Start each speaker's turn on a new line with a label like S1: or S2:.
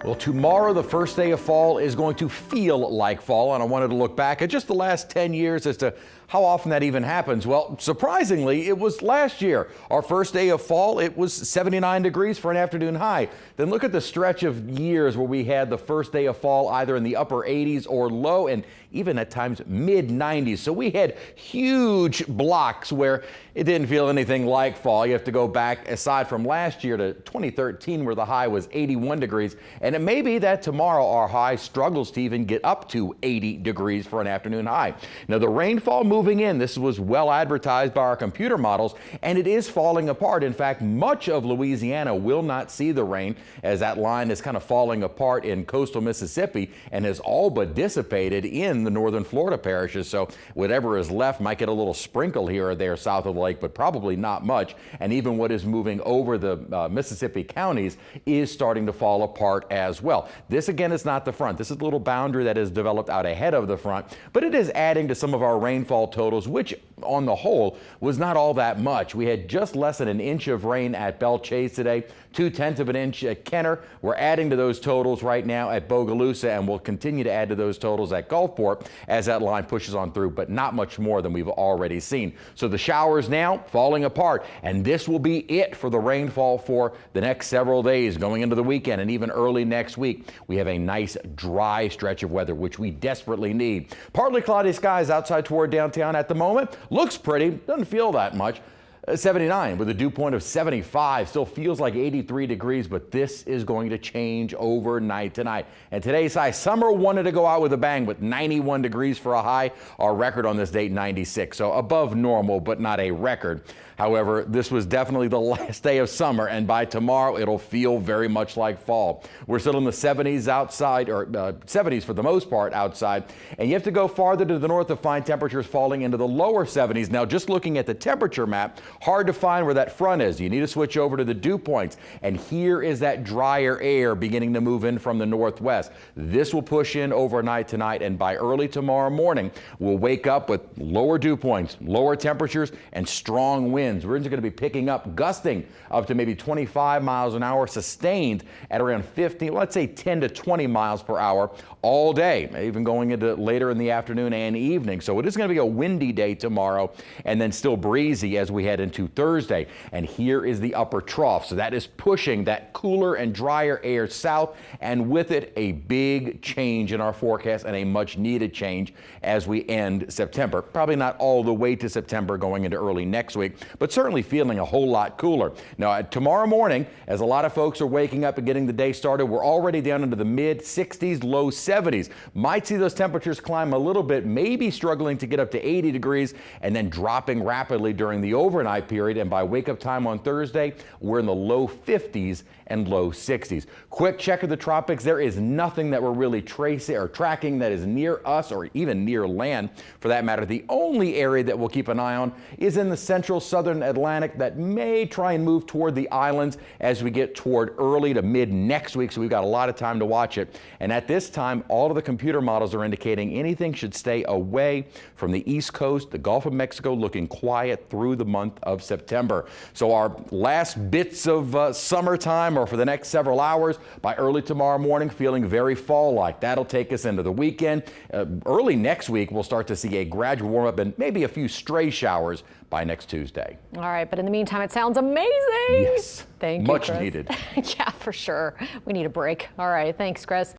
S1: Well, tomorrow, the first day of fall, is going to feel like fall, and I wanted to look back at just the last 10 years as to how often that even happens. Well, surprisingly, it was last year. Our first day of fall, it was 79 degrees for an afternoon high. Then look at the stretch of years where we had the first day of fall either in the upper 80s or low, and even at times mid 90s. So we had huge blocks where it didn't feel anything like fall. You have to go back, aside from last year, to 2013, where the high was 81 degrees. And it may be that tomorrow our high struggles to even get up to 80 degrees for an afternoon high. Now, the rainfall moving in, this was well advertised by our computer models, and it is falling apart. In fact, much of Louisiana will not see the rain, as that line is kind of falling apart in coastal Mississippi and has all but dissipated in the northern Florida parishes. So whatever is left might get a little sprinkle here or there south of the lake, but probably not much. And even what is moving over the Mississippi counties is starting to fall apart as well. This again is not the front. This is a little boundary that is developed out ahead of the front, but it is adding to some of our rainfall totals, which on the whole was not all that much. We had just less than an inch of rain at Belle Chase today, 2/10 of an inch at Kenner. We're adding to those totals right now at Bogalusa, and we'll continue to add to those totals at Gulfport as that line pushes on through, but not much more than we've already seen. So the showers now falling apart, and this will be it for the rainfall for the next several days going into the weekend and even early next week. We have a nice dry stretch of weather, which we desperately need. Partly cloudy skies outside toward downtown at the moment. Looks pretty, doesn't feel that much. 79 with a dew point of 75. Still feels like 83 degrees, but this is going to change overnight tonight. And today's high, summer wanted to go out with a bang with 91 degrees for a high. Our record on this date, 96. So above normal, but not a record. However, this was definitely the last day of summer, and by tomorrow it'll feel very much like fall. We're still in the 70s outside, or 70s for the most part outside, and you have to go farther to the north to find temperatures falling into the lower 70s. Now, just looking at the temperature map, hard to find where that front is. You need to switch over to the dew points, and here is that drier air beginning to move in from the northwest. This will push in overnight tonight, and by early tomorrow morning, we'll wake up with lower dew points, lower temperatures, and strong winds. Winds are going to be picking up, gusting up to maybe 25 miles an hour, sustained at around 15, let's say 10 to 20 miles per hour all day, even going into later in the afternoon and evening. So it is going to be a windy day tomorrow, and then still breezy as we head into Thursday. And here is the upper trough. So that is pushing that cooler and drier air south, and with it a big change in our forecast, and a much needed change as we end September. Probably not all the way to September going into early next week, but certainly feeling a whole lot cooler. Now, tomorrow morning, as a lot of folks are waking up and getting the day started, we're already down into the mid 60s, low 70s. Might see those temperatures climb a little bit, maybe struggling to get up to 80 degrees, and then dropping rapidly during the overnight period. And by wake up time on Thursday, we're in the low 50s and low 60s. Quick check of the tropics. There is nothing that we're really tracing or tracking that is near us or even near land for that matter. The only area that we'll keep an eye on is in the central southern Atlantic that may try and move toward the islands as we get toward early to mid next week. So we've got a lot of time to watch it. And at this time, all of the computer models are indicating anything should stay away from the East Coast, the Gulf of Mexico, looking quiet through the month of September. So our last bits of summertime, or for the next several hours, by early tomorrow morning, feeling very fall-like. That'll take us into the weekend. Early next week, we'll start to see a gradual warm-up and maybe a few stray showers by next Tuesday.
S2: All right, but in the meantime, it sounds amazing.
S1: Yes.
S2: Thank you,
S1: Much
S2: Chris.
S1: needed.
S2: Yeah, for sure. We need a break. All right, thanks, Chris.